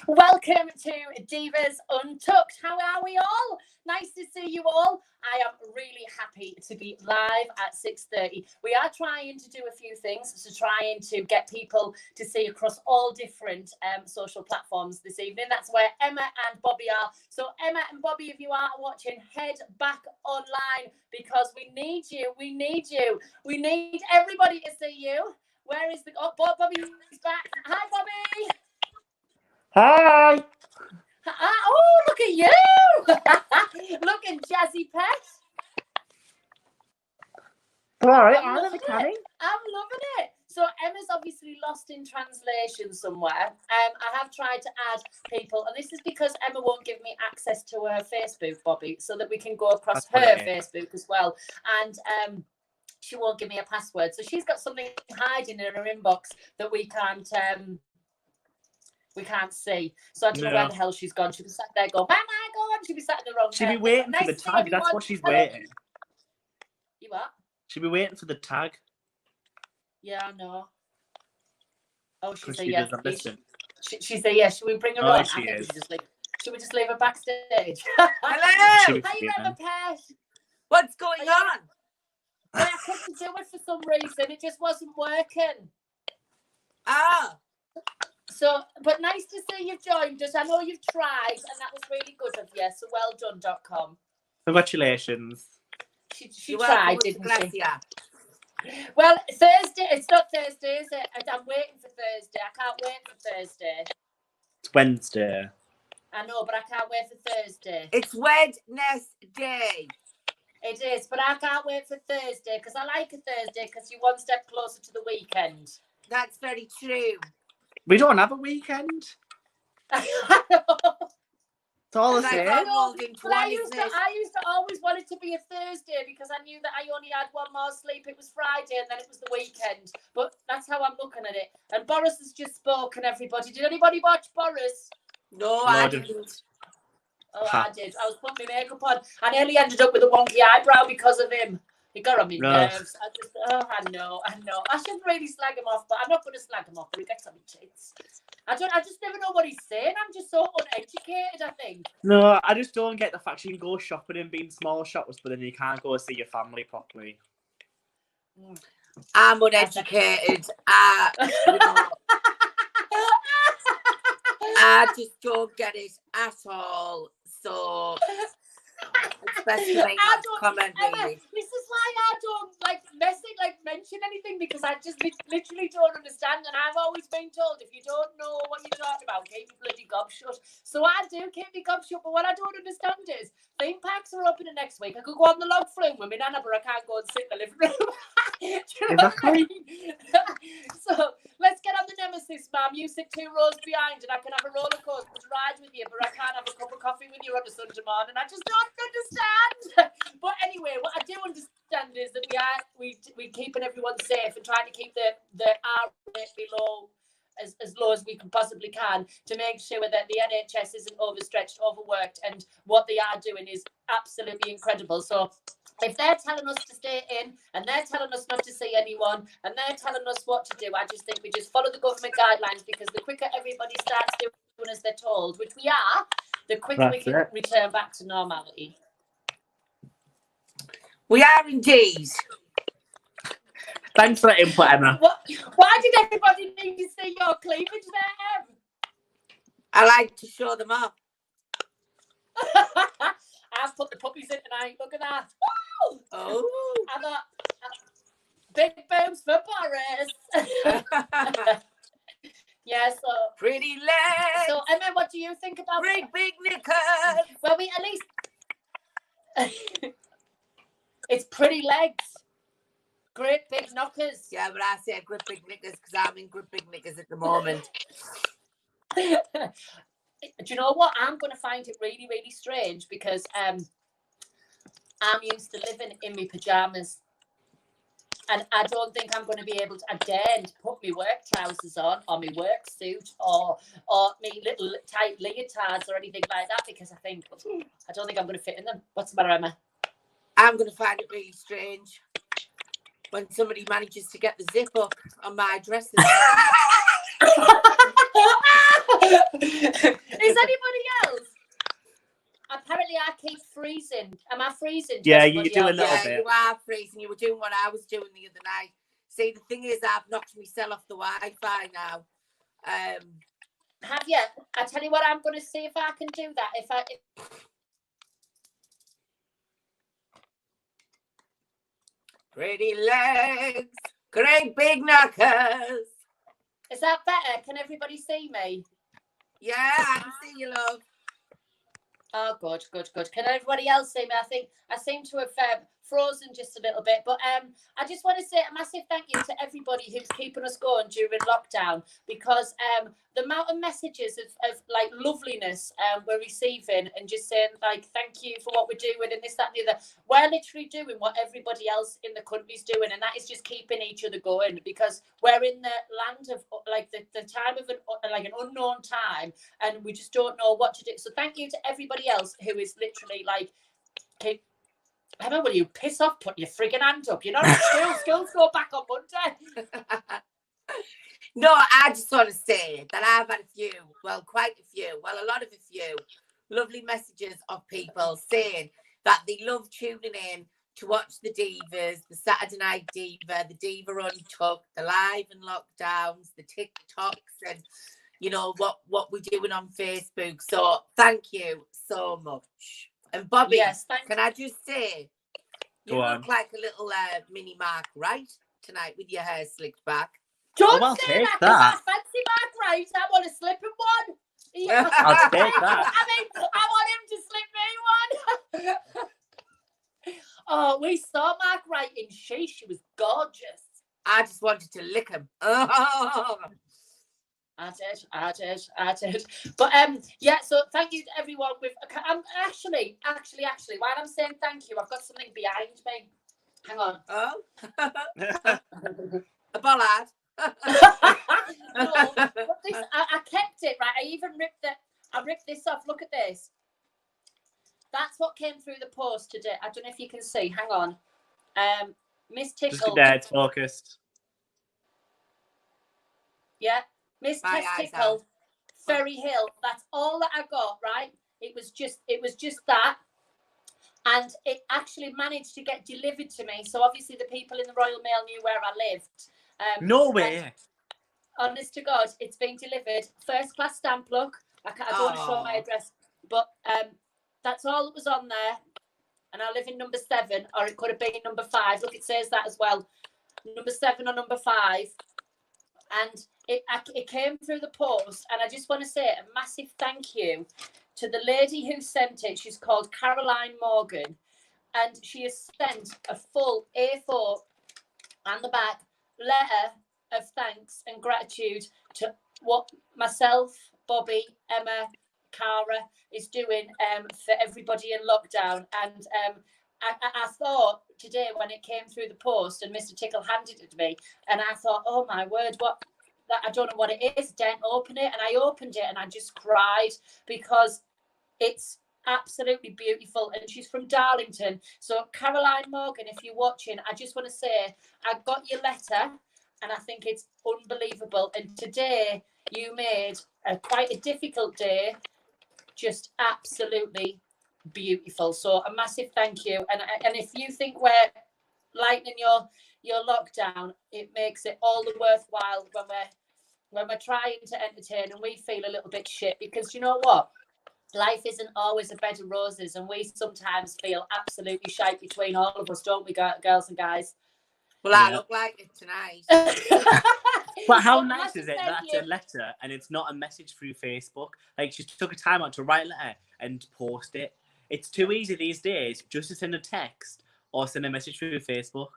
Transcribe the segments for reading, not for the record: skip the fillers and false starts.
Welcome to Diva's Untucked. How are we all? Nice to see you all. I am really happy to be live at 6:30. We are trying to do a few things, so trying to get people to see across all different social platforms this evening. That's where Emma and Bobby are. So Emma and Bobby, if you are watching, head back online because we need you. We need you. We need everybody to see you. Where is the... Oh, Bobby's back. Hi, Bobby. Hi. Oh, look at you. Looking jazzy pet. All right, I'm loving it. So Emma's obviously lost in translation somewhere. I have tried to add people, and this is because Emma won't give me access to her Facebook, Bobby, so that we can go across her Facebook as well. And she won't give me a password. So she's got something hiding in her inbox that we can't see. So I don't know where the hell she's gone. She'll be sat there going, where am I going? She'll be sat in the wrong She'll be waiting for the tag. That's what she's waiting. You what? She'll be waiting for the tag. Yeah, I know. Oh, she's a she yes. Doesn't listen. She's a yes. Should we bring her on? I think we should we just leave her backstage? Hello. Hi, Emma Pesh. What's going on? Well, I couldn't do it for some reason. It just wasn't working. Ah. So, but nice to see you've joined us. I know you've tried, and that was really good of you. So well done.com. Congratulations. She tried, didn't she? Well, Thursday. It's not Thursday, is it? I'm waiting for Thursday. I can't wait for Thursday. It's Wednesday. I know, but I can't wait for Thursday. It's Wednesday. It is, but I can't wait for Thursday because I like a Thursday because you're one step closer to the weekend. That's very true. We don't have a weekend. It's all the same. I used to always want it to be a Thursday because I knew that I only had one more sleep. It was Friday and then it was the weekend. But that's how I'm looking at it. And Boris has just spoken, everybody. Did anybody watch Boris? No, I didn't. Oh, I did. I was putting my makeup on. I nearly ended up with a wonky eyebrow because of him. He got on my nerves. I know. I shouldn't really slag him off, but I'm not going to slag him off, but he gets on my tits. I just never know what he's saying. I'm just so uneducated, I think. No, I just don't get the fact you can go shopping and be in small shops, but then you can't go see your family properly. I'm uneducated. I just don't get it at all. So it's best to make that comment, really. This is why I don't mention anything because I just literally don't understand. And I've always been told if you don't know what you're talking about, keep your bloody gob shut. So I do keep my gob shut. But what I don't understand is theme parks are opening next week. I could go on the log flume with my nana, but I can't go and sit in the living room. Exactly. So let's get on the Nemesis, ma'am. You sit 2 rows behind, and I can have a roller coaster ride with you, but I can't have a cup of coffee with you on a Sunday morning. I just don't understand. But anyway, what I do understand is that we keeping everyone safe and trying to keep the R rate below as low as we possibly can to make sure that the NHS isn't overstretched, overworked, and what they are doing is absolutely incredible. So if they're telling us to stay in and they're telling us not to see anyone and they're telling us what to do, I just think we just follow the government guidelines because the quicker everybody starts doing as they're told, which we are, the quicker we can return back to normality. We are indeed. Thanks for that input, Emma. Why did everybody need to see your cleavage there, Em? I like to show them off. I've put the puppies in tonight. Look at that. Woo! Oh. I got big boobs for Boris. Yeah, so pretty legs. So Emma, what do you think about big knickers? Well, we at least it's pretty legs. Great big knockers. Yeah, but I say great big knickers because I'm in great big knickers at the moment. Do you know what? I'm going to find it really, really strange because I'm used to living in my pajamas. And I don't think I'm going to be able to, again, put my work trousers on or my work suit or my little tight leotards or anything like that because I don't think I'm going to fit in them. What's the matter, Emma? I'm going to find it really strange when somebody manages to get the zip up on my dresses. Is anybody else? Apparently, I keep freezing. Am I freezing? Yeah, you do a little Yeah, bit. you are freezing. You were doing what I was doing the other night. See, the thing is, I've knocked myself off the Wi-Fi now. Have you? I tell you what, I'm going to see if I can do that. Pretty legs, great big knockers. Is that better? Can everybody see me? Yeah, I can see you, love. Oh, good. Can everybody else see me? I think I seem to have frozen just a little bit, but I just want to say a massive thank you to everybody who's keeping us going during lockdown, because the amount of messages of like loveliness we're receiving, and just saying like thank you for what we're doing and this, that, and the other. We're literally doing what everybody else in the country's doing, and that is just keeping each other going, because we're in the land of like the time of an unknown time, and we just don't know what to do. So thank you to everybody else who is literally like, okay, Emma, will you piss off? Put your friggin' hand up. You're not at school. Schools go back on Monday. No, I just want to say that I've had a lot of a few lovely messages of people saying that they love tuning in to watch the Divas, the Saturday Night Diva, the Diva Untucked, the live and lockdowns, the TikToks, and you know what we're doing on Facebook. So thank you so much. And Bobby, yes, can I just say, you look like a little mini Mark Wright tonight with your hair slicked back. Don't say that, because I fancy Mark Wright. I want to slip him one. Yeah. I'll take that. I mean, I want him to slip me one. Oh, we saw Mark Wright in She was gorgeous. I just wanted to lick him. Oh. I did. But yeah, so thank you to everyone. Actually, while I'm saying thank you, I've got something behind me. Hang on. Oh. A bollard. No, but this, I kept it, right? I ripped this off. Look at this. That's what came through the post today. I don't know if you can see. Hang on. Miss Tickle. Just there, it's focused. Yeah. Miss Tess Tickle, Ferry Hill. That's all that I got, right? It was just that. And it actually managed to get delivered to me. So obviously the people in the Royal Mail knew where I lived. No way. Honest to God, it's been delivered. First class stamp, look. I don't want to show my address. But that's all that was on there. And I live in number 7, or it could have been in number 5. Look, it says that as well. Number 7 or number 5. And it came through the post, and I just want to say a massive thank you to the lady who sent it. She's called Caroline Morgan, and she has sent a full A4 and the back letter of thanks and gratitude to what myself, Bobby, Emma, Cara is doing for everybody in lockdown. And I thought today when it came through the post and Mr. Tickle handed it to me, and I thought, oh my word, I don't know what it is. Don't open it. And I opened it and I just cried, because it's absolutely beautiful. And she's from Darlington. So Caroline Morgan, if you're watching, I just want to say I got your letter and I think it's unbelievable. And today you made quite a difficult day just absolutely beautiful. So a massive thank you. And if you think we're lightening your lockdown, it makes it all the worthwhile when we're trying to entertain and we feel a little bit shit, because you know what? Life isn't always a bed of roses, and we sometimes feel absolutely shite between all of us, don't we, girls and guys? Well, I look like it tonight. But how nice is it that it's a letter and it's not a message through Facebook? Like, she took a time out to write a letter and post it. It's too easy these days just to send a text or send a message through Facebook.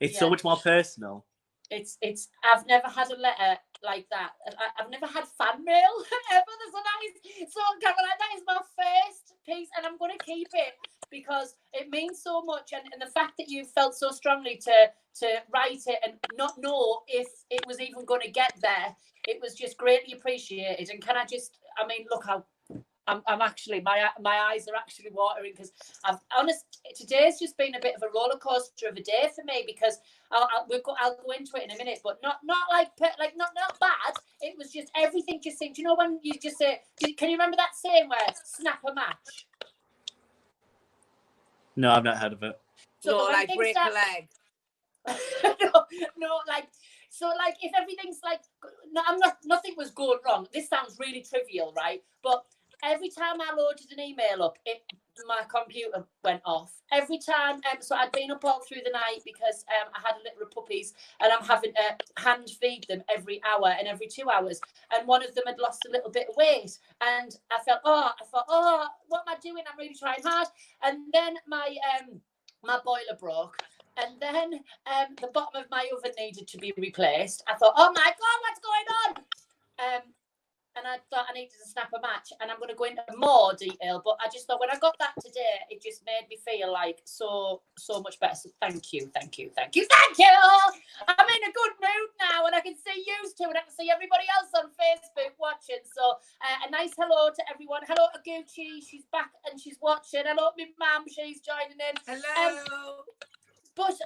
It's so much more personal. It's I've never had a letter like that. I've never had fan mail ever. So Caroline, that is my first piece, and I'm going to keep it because it means so much. And the fact that you felt so strongly to write it and not know if it was even going to get there, it was just greatly appreciated. And can I just, I mean, look how I'm actually my eyes are actually watering because today's just been a bit of a roller coaster of a day for me because I'll go into it in a minute, but not like not bad. It was just everything just seemed. You know when you just say, can you remember that saying where snap a match? No, I've not heard of it. So no, like break a leg. no, like so, like if everything's like, no, nothing was going wrong. This sounds really trivial, right? But every time I loaded an email up, my computer went off. Every time, so I'd been up all through the night because I had a litter of puppies, and I'm having to hand feed them every hour and every 2 hours. And one of them had lost a little bit of weight, and I thought, what am I doing? I'm really trying hard. And then my boiler broke. And then the bottom of my oven needed to be replaced. I thought, oh my God, what's going on? And I thought I needed to snap a match. And I'm going to go into more detail. But I just thought when I got that today, it just made me feel like so much better. So thank you. I'm in a good mood now. And I can see you too. And I can see everybody else on Facebook watching. So a nice hello to everyone. Hello to Gucci. She's back and she's watching. Hello to my mum. She's joining in. Hello. But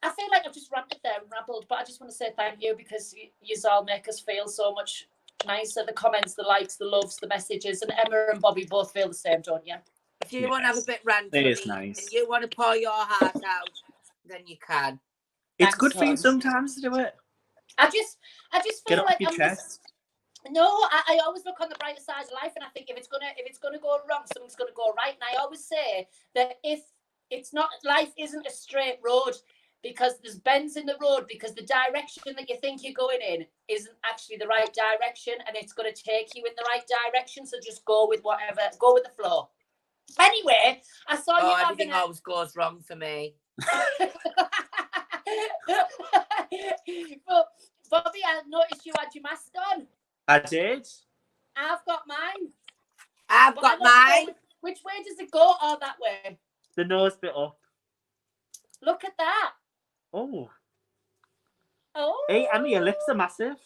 I feel like I've just ranted there and rabbled, but I just want to say thank you because you all make us feel so much nicer. The comments, the likes, the loves, the messages, and Emma and Bobby both feel the same, don't you? If you want to have a bit ranty, it is nice. and you want to pour your heart out, then you can. It's good for you sometimes to do it. I just feel get off like your chest. No, I always look on the brighter side of life, and I think if it's gonna go wrong, something's gonna go right. And I always say that if it's not, life isn't a straight road because there's bends in the road because the direction that you think you're going in isn't actually the right direction, and it's going to take you in the right direction. So just go with the flow. Anyway, I saw you everything always goes wrong for me. But Bobby, I noticed you had your mask on. I did. I've got mine. I've got mine. Which way does it go? Oh, that way. The nose bit up. Look at that. Oh. Oh. Hey, Emma, your lips are massive.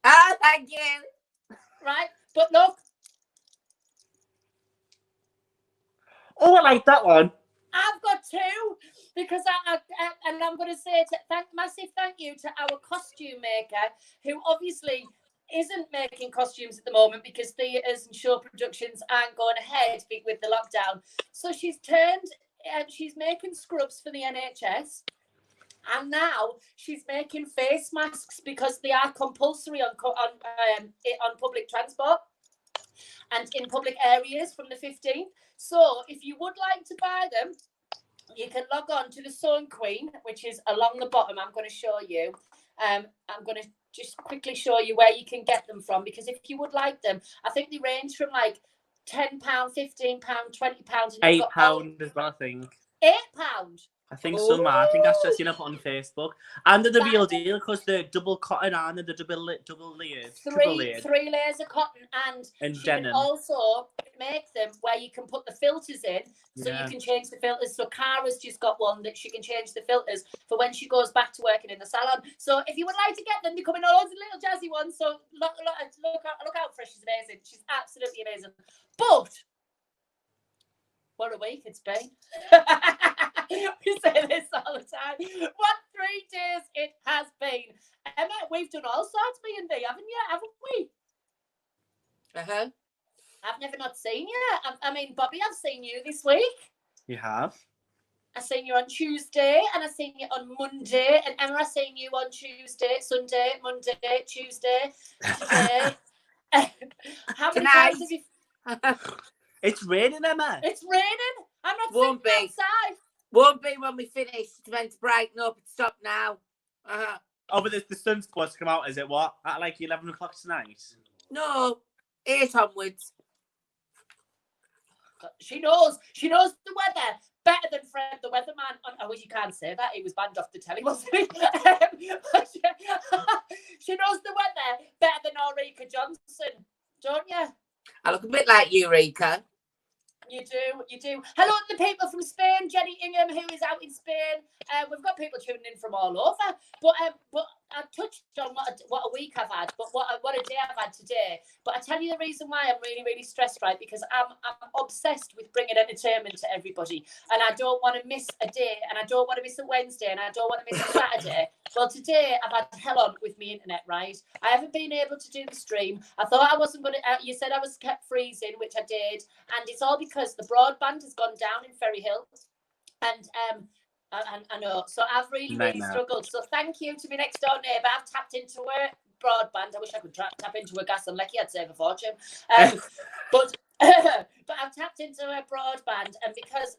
Oh, thank you. Right, but look. Oh, I like that one. I've got two because and I'm going to say massive thank you to our costume maker who obviously isn't making costumes at the moment because theatres and show productions aren't going ahead with the lockdown. So she's making scrubs for the NHS, and now she's making face masks because they are compulsory on public transport and in public areas from the 15th. So if you would like to buy them, you can log on to the Sewing Queen, which is along the bottom. I'm going to show you. I'm going to just quickly show you where you can get them from, because if you would like them, I think they range from like £10, £15, £20. £8 as well, I think. £8? I think so, man. I think that's just enough on Facebook. And they're the real deal because they're double cotton and they're double layered. Three layers of cotton, and she denim. can also make them where you can put the filters in, so you can change the filters. So Cara's just got one that she can change the filters for when she goes back to working in the salon. So if you would like to get them, they're coming all those little jazzy ones. So look out for her. She's amazing. She's absolutely amazing. But what a week it's been. We say this all the time. What 3 days it has been. Emma, we've done all sorts, me and thee, haven't we? Uh-huh. I've never not seen you. I mean, Bobby, I've seen you this week. You have? I seen you on Tuesday, and I seen you on Monday, and Emma, I seen you on Tuesday, Sunday, Monday, Tuesday, today. How many times have you... It's raining, Emma. It's raining. I'm not sitting outside. Won't be when we finish. It's meant to brighten up. It's stopped now. Uh-huh. Oh, but the sun's supposed to come out, is it? What? At like 11 o'clock tonight? No, 8 onwards. She knows the weather better than Fred the weatherman. Oh, you can't say that. He was banned off the telly, wasn't he? She knows the weather better than Ulrika Johnson, don't you? I look a bit like Eureka. You do. Hello to the people from Spain, Jenny Ingham, who is out in Spain. We've got people tuning in from all over. But touched on what a week I've had, but what a day I've had today. But I tell you the reason why I'm really, really stressed, right? Because I'm obsessed with bringing entertainment to everybody, and I don't want to miss a day, and I don't want to miss a Wednesday, and I don't want to miss a Saturday. Well, today I've had hell on with my internet, right? I haven't been able to do the stream. I thought I wasn't going to. You said I was kept freezing, which I did, and it's all because the broadband has gone down in Ferry Hill, and I know. So I've really, really struggled. So thank you to my next door neighbour. I've tapped into her broadband. I wish I could tap into her gas and lecky. I'd save a fortune. But I've tapped into her broadband, and because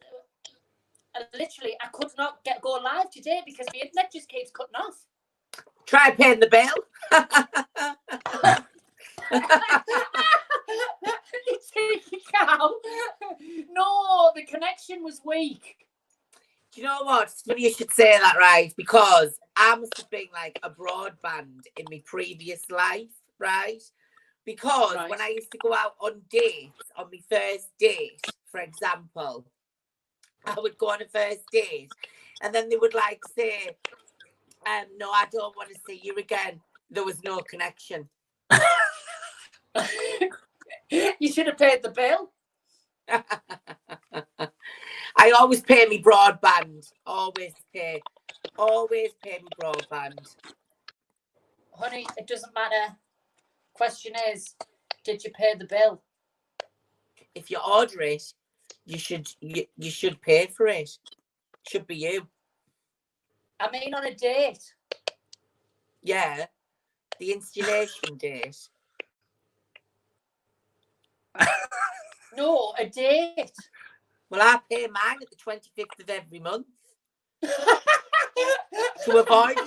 literally I could not go live today because the internet just keeps cutting off. Try paying the bill. You cheeky cow. No, the connection was weak. Do you know what? It's funny you should say that, right? Because I must have been like a broadband in my previous life, right? Because when I used to go out on dates, on my first date, for example, I would go on a first date and then they would like say, no, I don't want to see you again. There was no connection. You should have paid the bill. I always pay me broadband. Always pay me broadband. Honey, it doesn't matter. Question is, did you pay the bill? If you order it, you should pay for it. Should be you. I mean, on a date. Yeah, the installation date. No, a date. Well, I pay mine at the 25th of every month to avoid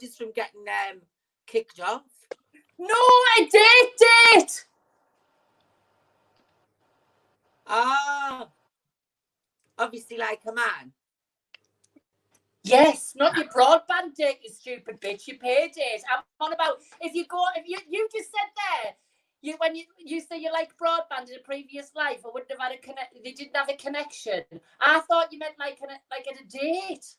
us from getting kicked off. No, a date. Ah, obviously, like a man. Yes, not your broadband date, you stupid bitch. You paid it. I'm on about if you just said there. When you say you like broadband in a previous life, I wouldn't have had they didn't have a connection. I thought you meant like at a date.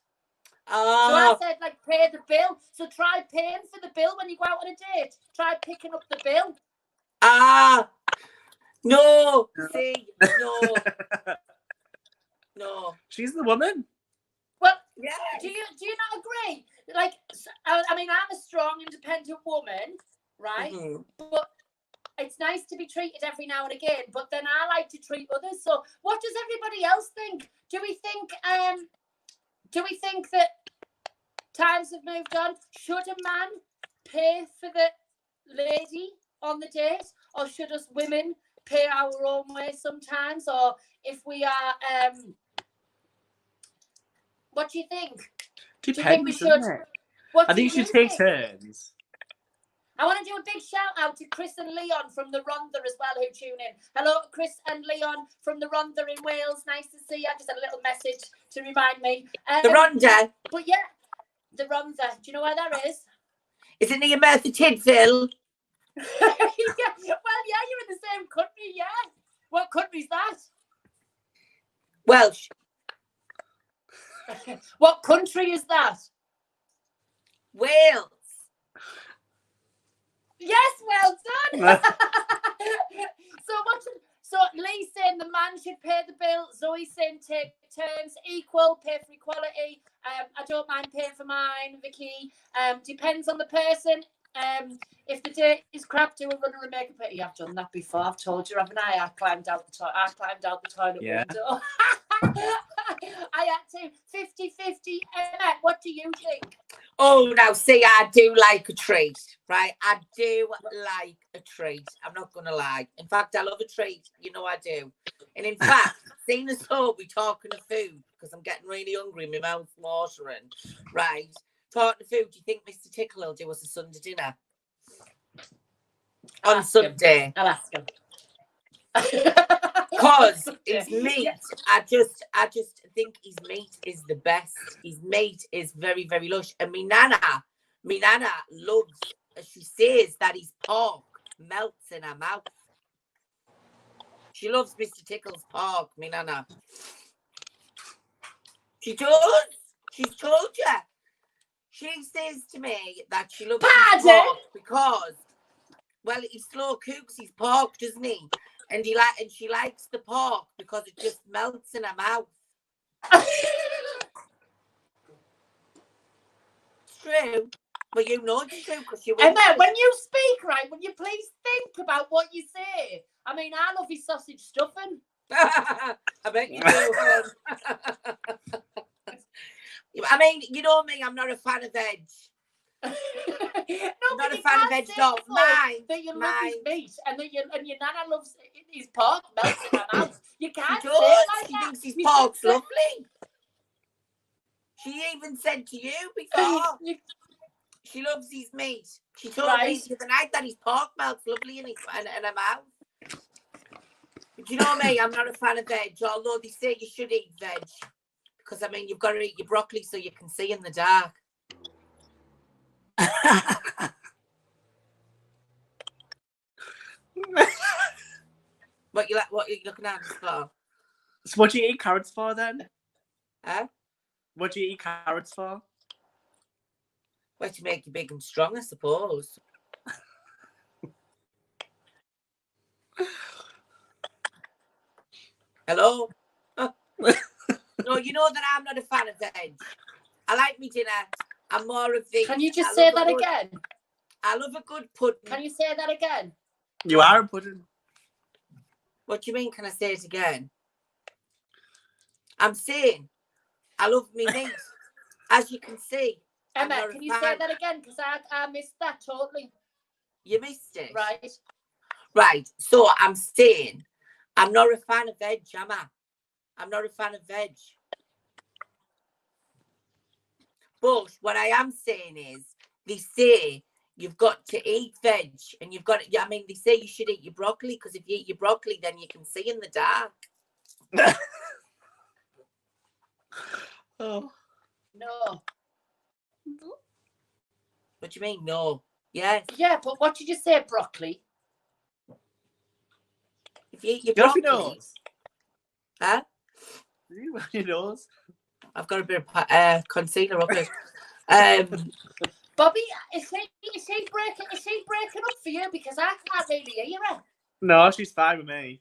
Oh. So I said like pay the bill. So try paying for the bill when you go out on a date. Try picking up the bill. No. See, no. No. She's the woman. Well, yeah. Do you not agree? Like, I mean, I'm a strong, independent woman, right? Mm-hmm. But it's nice to be treated every now and again, but then I like to treat others. So what does everybody else think? Do we think that times have moved on? Should a man pay for the lady on the date? Or should us women pay our own way sometimes? Or if we are what do you think? Depends, do you think we should? I think you should take turns. I want to do a big shout out to Chris and Leon from the Rhondda as well who tune in. Hello, Chris and Leon from the Rhondda in Wales. Nice to see you. I just had a little message to remind me. The Rhondda? But yeah, the Rhondda. Do you know where that is? Is it near Merthyr Tydfil? Yeah. Well, yeah, you're in the same country, yeah. What country's that? Welsh. What country is that? Wales. Yes, well done. So Lee's saying the man should pay the bill. Zoe's saying take turns, equal, pay for equality. I don't mind paying for mine, Vicky. Depends on the person. If the date is crap, do a runner and make a pity. I've done that before. I've told you, haven't I? I climbed out the toilet window. I had to 50-50. What do you think? Oh, now see, I do like a treat, right? I do like a treat. I'm not going to lie. In fact, I love a treat. You know I do. And in fact, seeing as though we're talking of food, because I'm getting really hungry, my mouth's watering, right? Talking of food, do you think Mr. Tickle will do us a Sunday dinner? On Sunday. I'll ask him. Because his meat, I just think his meat is the best. His meat is very, very lush. And me nana loves, she says that his pork melts in her mouth. She loves Mr. Tickle's pork, me nana. She does. She's told you. She says to me that she loves Pardon? his pork because, well, he's slow cooks his pork, doesn't he? And she likes the pork because it just melts in her mouth. It's true. But you know it's true because you. Emma, when you speak, right, will you please think about what you say? I mean, I love his sausage stuffing. I bet you do. I mean, you know me, I'm not a fan of veg. No, I'm not but a you fan of can't veg. say No, before mine. that you love Mine. his meat and that your nana loves his pork melts in her mouth. You can't She say does. it like She that. thinks his You pork's should say- lovely. She even said to you before, she loves his meat. She told me the other night that his pork melts lovely in her mouth. But you know me, I'm not a fan of veg, although they say you should eat veg. Because, I mean, you've got to eat your broccoli so you can see in the dark. What are you looking at this for? So what do you eat carrots for then? Huh? What do you eat carrots for? Well, to make you big and strong, I suppose. Hello? No, you know that I'm not a fan of veg. I like me dinner. I'm more of the... Can you just say that again? I love a good pudding. Can you say that again? You are a pudding. What do you mean, can I say it again? I'm saying I love me meat. As you can see. Emma, can you say that again? Because I missed that totally. You missed it? Right. Right. So I'm saying I'm not a fan of veg, am I? I'm not a fan of veg. But what I am saying is they say you've got to eat veg and you've got to, I mean, they say you should eat your broccoli because if you eat your broccoli, then you can see in the dark. Oh. No. What do you mean, no? Yes. Yeah, but what did you say, broccoli? If you eat your Get off broccoli. your nose. Huh? You off your nose. I've got a bit of concealer up it. Bobby, is she breaking up for you? Because I can't really hear her. No, she's fine with me.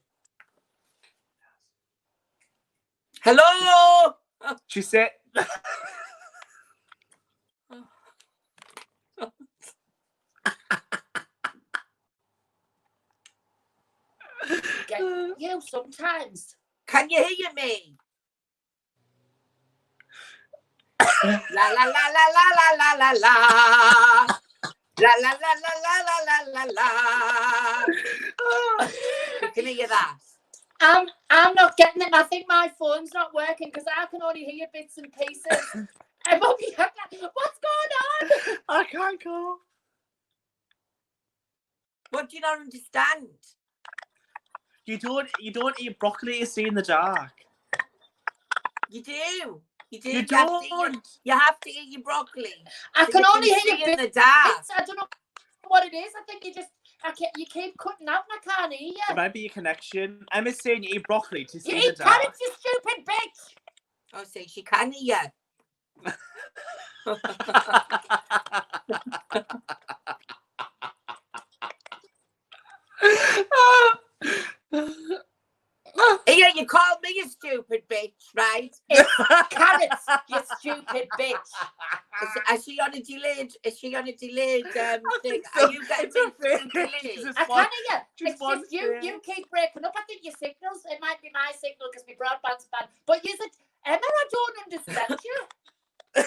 Hello? She said... Get you sometimes. Can you hear me? La la la la la la la la la. La la la la la la la la la. You can hear that. I'm not getting it. I think my phone's not working because I can only hear bits and pieces. Bobby, what's going on? I can't go. What do you not understand? You don't eat broccoli to see in the dark. You do. You do. You don't. You have to eat your broccoli. I can only hear you in the dark. I don't know what it is. I think you keep cutting out and I can't hear you. It might be your connection. Emma's saying you eat broccoli to see You in the eat dark. carrots, you stupid bitch. Oh, see, she can hear you. Yeah, you called me a stupid bitch, right? It's carrots, you stupid bitch. Is she on a delayed thing? So. Are you getting me delayed? I can't hear you. Just It's just you keep breaking up. I think your signals, it might be my signal because my broadband's bad. But you said, Emma, I don't understand you.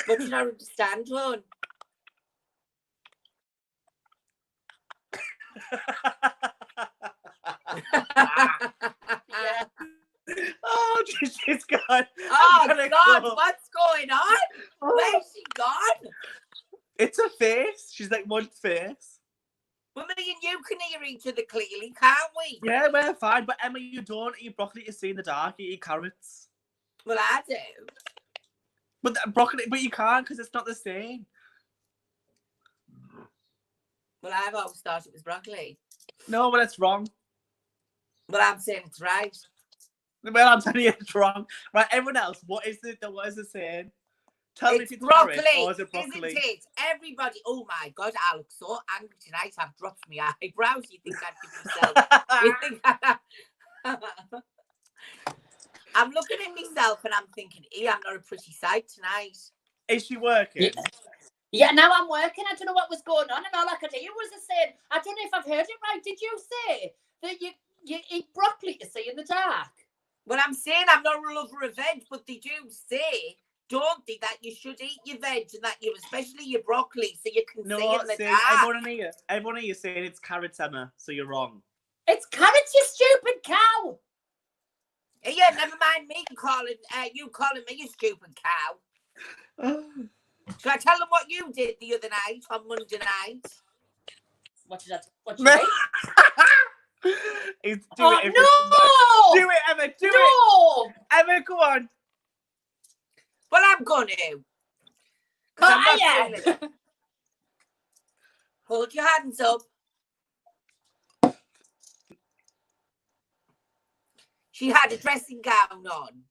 What do you not understand, hon? Yeah. Oh, she's gone. Oh, God, go. what's going on? Where's she gone? It's a face. She's like one face. Well, me and you can hear each other clearly, can't we? Yeah, we're fine. But Emma, you don't eat broccoli to see in the dark. You eat carrots. Well, I do. But broccoli, but you can't because it's not the same. Well, I've always thought it was broccoli. No, but it's wrong. Well, I'm saying it's right. Well, I'm telling you it's wrong. Right, everyone else, what is the saying? Tell me if it's broccoli or is it isn't broccoli? it? Everybody, oh my God, I look so angry tonight. I've dropped my eyebrows. You think I'd give myself? You think I'm looking at myself and I'm thinking, I'm not a pretty sight tonight. Is she working? Yeah, now I'm working. I don't know what was going on, and all I could hear was saying, I don't know if I've heard it right. Did you say that you eat broccoli to see in the dark? Well, I'm saying I'm not a lover of veg, but they do say, don't they, that you should eat your veg and that especially your broccoli, so you can see in the dark. Everyone here is saying it's carrots, Emma, so you're wrong. It's carrots, you stupid cow. Yeah, never mind me calling me a stupid cow. Shall I tell them what you did the other night on Monday night? What did you mean? Do it, Emma. Do it. Emma, go on. Well, I'm going to. Hold your hands up. She had a dressing gown on.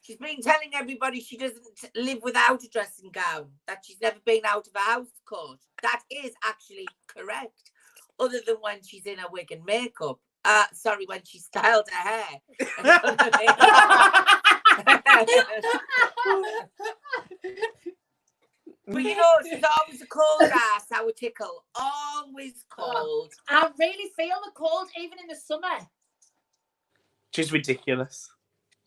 She's been telling everybody she doesn't live without a dressing gown, that she's never been out of a house coat. That is actually correct, other than when she's in a wig and makeup. Sorry, when she styled her hair. But you know, she's always a cold ass, our tickle. Always cold. I really feel the cold, even in the summer. She's ridiculous.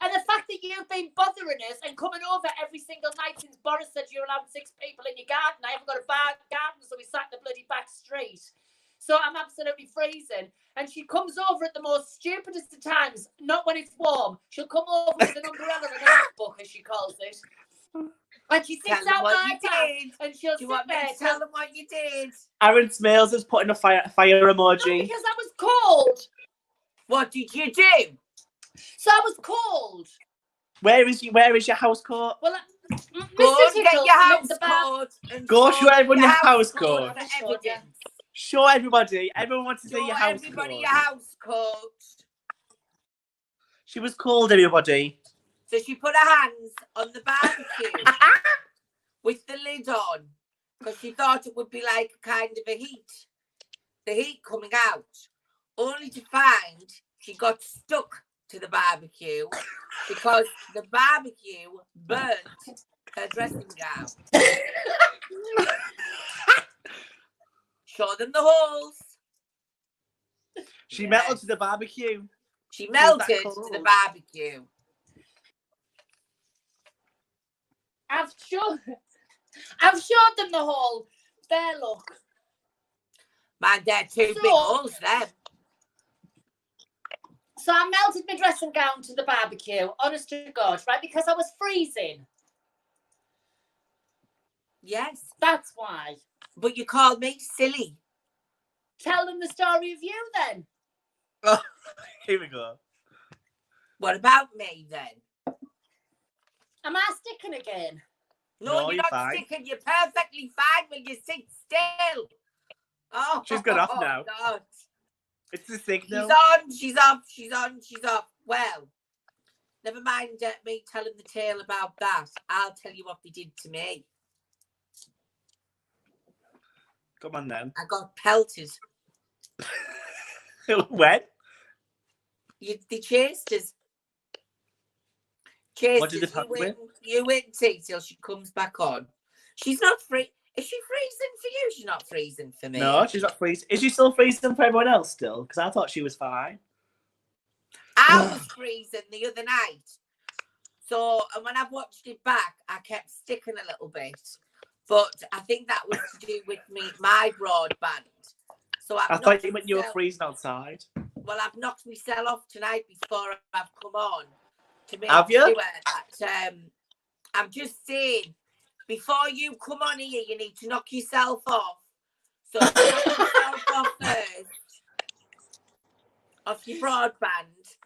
And the fact that you've been bothering us and coming over every single night since Boris said you're allowed 6 people in your garden. I haven't got a garden, so we sat in the bloody back street. So I'm absolutely freezing. And she comes over at the most stupidest of times, not when it's warm. She'll come over with an umbrella and a notebook, as she calls it. And she sits out my back and she'll sit there. Tell them what you did. Aaron Smales is putting a fire emoji. No, because I was cold. What did you do? So I was cold. Where is your house coat? Well, go and get your house coat. Go show everyone your house coat. Evidence. Show everybody. Everyone wants to see your house everybody coat. Your house coat. She was cold, everybody. So she put her hands on the barbecue with the lid on because she thought it would be like a kind of a heat. The heat coming out. Only to find she got stuck to the barbecue because the barbecue burnt her dressing gown. Show them the holes. She melted to the barbecue. She melted to the barbecue. I've showed them the hole. There, look. Man, they're two big holes, them. So I melted my dressing gown to the barbecue, honest to God, right? Because I was freezing. Yes. That's why. But you called me silly. Tell them the story of you then. Oh, here we go. What about me then? Am I sticking again? No, you're not fine. sticking. You're perfectly fine when you sit still. Oh, she's got off now. God. It's the signal. She's off. Well, never mind me telling the tale about that. I'll tell you what they did to me. Come on then. I got pelted. When? They chased us. What did they pelt with? You wait and see till she comes back on. She's not free. Is she freezing for you? She's not freezing for me. No, she's not freezing. Is she still freezing for everyone else still? Because I thought she was fine. I was freezing the other night. So, and when I've watched it back, I kept sticking a little bit. But I think that was to do with my broadband. So I thought you meant you were freezing outside. Well, I've knocked myself off tonight before I've come on to make Have you? sure that I'm just saying, before you come on here, you need to knock yourself off. So knock yourself off first, off your broadband.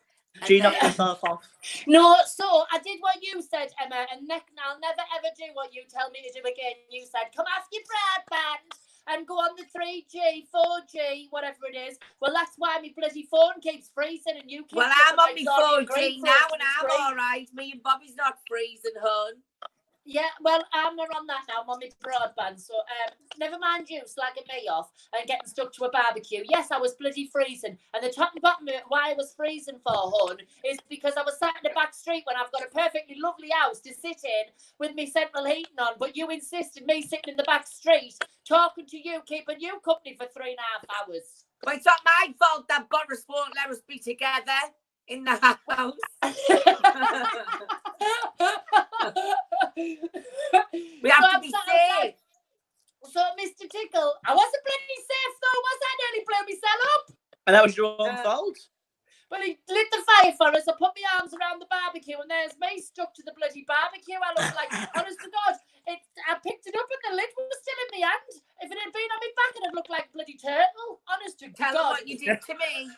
Do you knock yourself off? No, so I did what you said, Emma, and I'll never ever do what you tell me to do again. You said, come off your broadband and go on the 3G, 4G, whatever it is. Well, that's why my bloody phone keeps freezing and you keep... Well, I'm on my 4G now and I'm all right. Me and Bobby's not freezing, hon. Yeah, well, I'm not on that now. I'm on my broadband. So never mind you slagging me off and getting stuck to a barbecue. Yes, I was bloody freezing. And the top and bottom of it, why I was freezing for, hon, is because I was sat in the back street when I've got a perfectly lovely house to sit in with me central heating on. But you insisted me sitting in the back street talking to you, keeping you company for 3.5 hours. But it's not my fault that Boris won't let us be together in the house. We have to be safe. So, Mr. Tickle, I wasn't bloody safe though, was I? Nearly blew myself up. And that was your own fault. Well, he lit the fire for us. I put my arms around the barbecue, and there's me stuck to the bloody barbecue. I looked like, honest to God, I picked it up, and the lid was still in my hand. If it had been on my back, it'd look like a bloody turtle. Honest to Tell God. them what you did to me.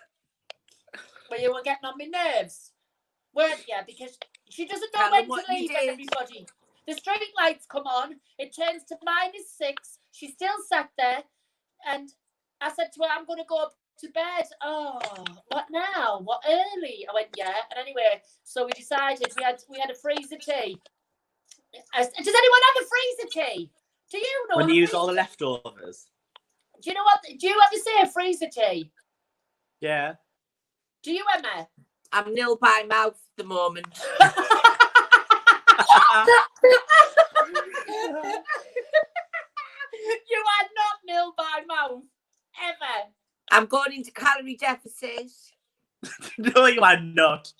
Well, you were getting on my nerves, weren't you? Because she doesn't know when to leave everybody. The street lights come on. It turns to -6. She's still sat there, and I said to her, "I'm going to go up to bed." "Oh, what now? What, early?" I went, "Yeah." And anyway, so we decided we had a freezer tea. Does anyone have a freezer tea? Do you know? When you use all the leftovers. Do you know what? Do you ever say a freezer tea? Yeah. Do you, Emma? I'm nil by mouth at the moment. You are not nil by mouth, ever. I'm going into calorie deficit. No, you are not.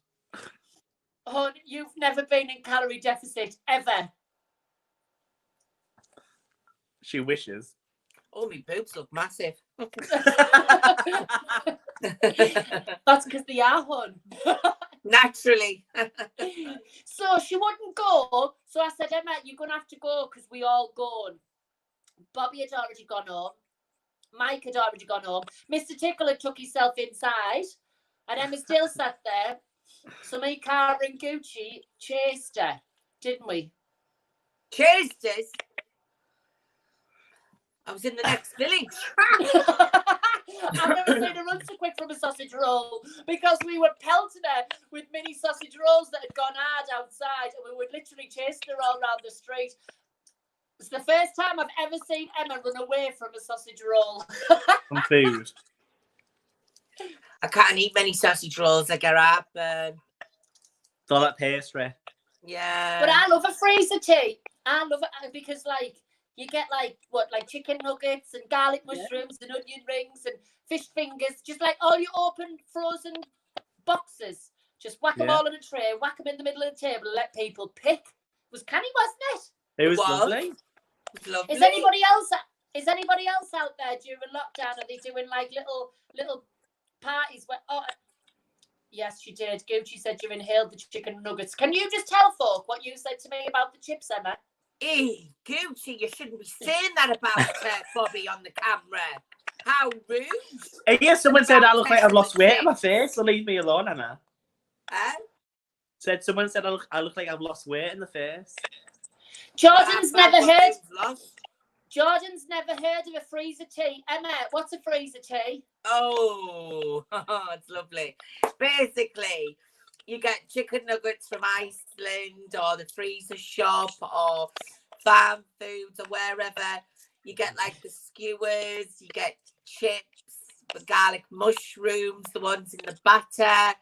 Oh, you've never been in calorie deficit, ever. She wishes. Oh, my boobs look massive. That's because they are, hon. Naturally. So she wouldn't go. So I said, "Emma, you're going to have to go because we all gone." Bobby had already gone home. Mike had already gone home. Mr. Tickle had took himself inside. And Emma still sat there. So me, Cara and Gucci chased her, didn't we? Chased us? I was in the next village. I've never seen her run so quick from a sausage roll because we were pelting her with mini sausage rolls that had gone hard outside, and we were literally chasing her all around the street. It's the first time I've ever seen Emma run away from a sausage roll. From food. I can't eat many sausage rolls. I get up. It's all that pastry. Yeah. But I love a freezer tea. I love it because, like, you get like chicken nuggets and garlic mushrooms and onion rings and fish fingers, just like all your open frozen boxes. Just whack them all in a tray, whack them in the middle of the table, and let people pick. It was canny, wasn't it? It was lovely. It was lovely. Is anybody else out there during lockdown? Are they doing like little parties where? Oh, yes, she did. Gucci said you inhaled the chicken nuggets. Can you just tell folk what you said to me about the chips, Emma? Hey, Gucci, you shouldn't be saying that about Bobby on the camera. How rude. Yeah, someone said I look like I've lost weight in my face, so leave me alone, Emma. Someone said I look like I've lost weight in the face. Jordan's never heard of a freezer tea. Emma, what's a freezer tea? Oh, it's lovely. Basically, you get chicken nuggets from Iceland or the freezer shop or farm foods or wherever. You get like the skewers, you get chips, the garlic mushrooms, the ones in the batter,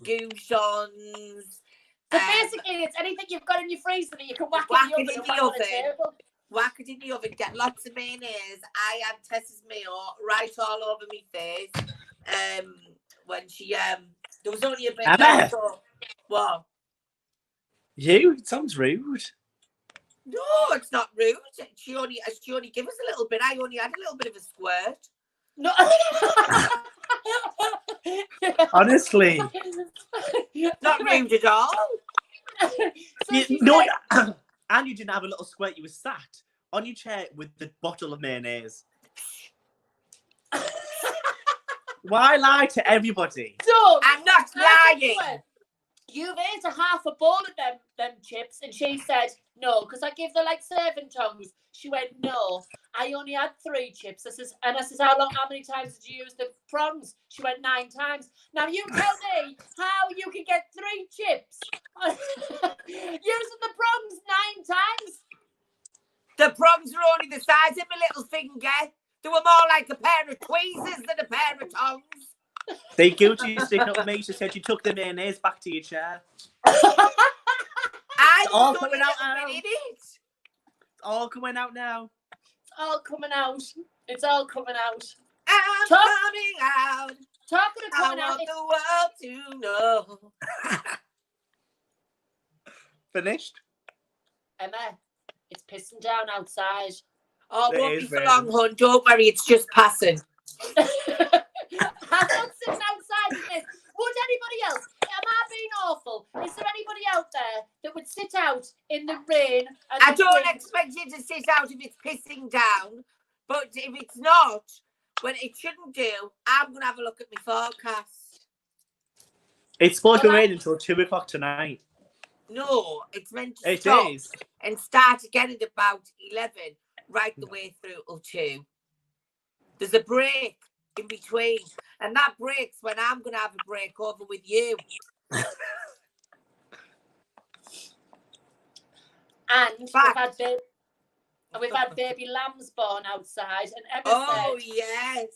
goujons. So basically, it's anything you've got in your freezer that you can whack in the oven. Whack it in the oven, get lots of mayonnaise. I had Tess's mayo right all over my face. When she there was only a bit left. So, what? You? It sounds rude. No, it's not rude. She only gave us a little bit. I only had a little bit of a squirt. No. Honestly. Not rude at all. And you didn't have a little squirt. You were sat on your chair with the bottle of mayonnaise. Why lie to everybody? No, I'm not lying. You've ate a half a bowl of them chips, and she said no, because I gave her like serving tongues. She went, "No, I only had 3 chips." I says, how many times did you use the prongs? She went 9 times. Now you tell me how you can get 3 chips Using the prongs 9 times. The prongs were only the size of my little finger. They were more like a pair of tweezers than a pair of tongs. They guilty you sticking up with me. She said you took the mayonnaise back to your chair. I all was coming only out a now. little bit in it. It's all coming out now. It's all coming out. It's all coming out. I'm coming out. Talking of I coming want out. the world to know. Finished? Emma, it's pissing down outside. Oh, it It won't is be for raining. long, hon. Don't worry, it's just passing. I'm not sitting outside in this. Would anybody else? Am I being awful? Is there anybody out there that would sit out in the rain? And I the don't wind? expect you to sit out if it's pissing down, but if it's not, when it shouldn't do, I'm going to have a look at my forecast. It's supposed to rain until 2 o'clock tonight. No, it's meant to It stop is. and start again at about 11, right the way through till 2. There's a break in between, and that break's when I'm going to have a break over with you. And we've had baby lambs born outside, and Emma said, yes.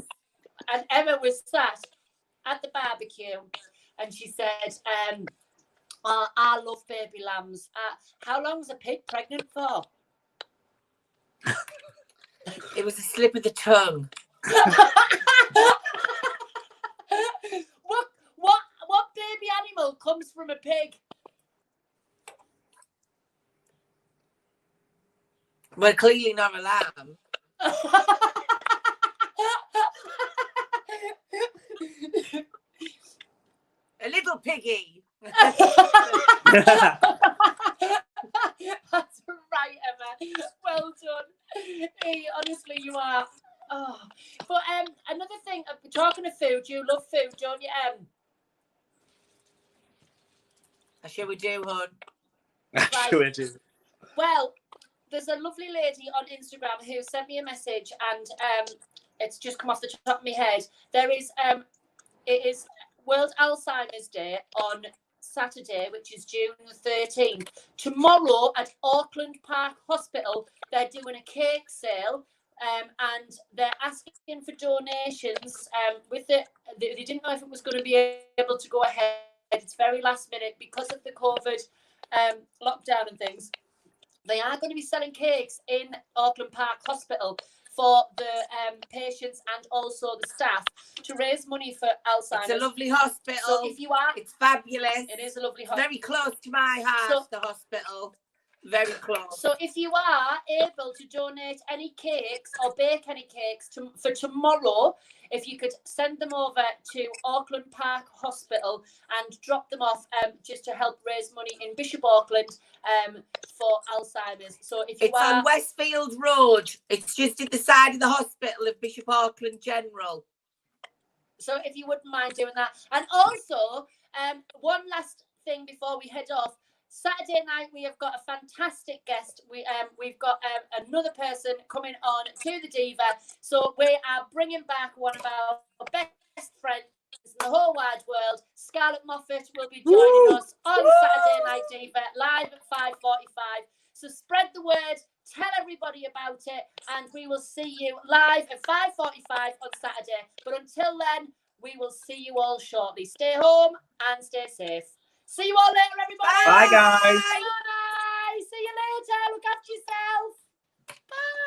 and Emma was sat at the barbecue, and she said, I love baby lambs. How long's a pig pregnant for? It was a slip of the tongue. What baby animal comes from a pig? Well, clearly not a lamb. A little piggy. That's right, Emma. Well done. Hey, honestly, you are. Oh, but another thing. Talking of food, you love food, don't you? I sure we do, hon. Right. Sure it is. Well, there's a lovely lady on Instagram who sent me a message, and it's just come off the top of my head. It is World Alzheimer's Day on Saturday, which is June the 13th. Tomorrow at Auckland Park Hospital, they're doing a cake sale, and they're asking for donations. They didn't know if it was going to be able to go ahead. It's very last minute because of the COVID lockdown and things. They are going to be selling cakes in Auckland Park Hospital for the patients and also the staff to raise money for Alzheimer's. It's a lovely hospital. So if you are, it's fabulous. It is a lovely hospital. Very close to my house, the hospital. Very close. So if you are able to donate any cakes or bake any cakes for tomorrow, if you could send them over to Auckland Park Hospital and drop them off just to help raise money in Bishop Auckland for Alzheimer's. So if you it's on Westfield Road. It's just at the side of the hospital of Bishop Auckland General. So if you wouldn't mind doing that. And also, one last thing before we head off. Saturday night, we have got a fantastic guest. We've got another person coming on to the Diva. So we are bringing back one of our best friends in the whole wide world. Scarlett Moffat will be joining us on Saturday Night Diva, live at 5:45. So spread the word, tell everybody about it, and we will see you live at 5:45 on Saturday. But until then, we will see you all shortly. Stay home and stay safe. See you all later, everybody. Bye, guys. Bye.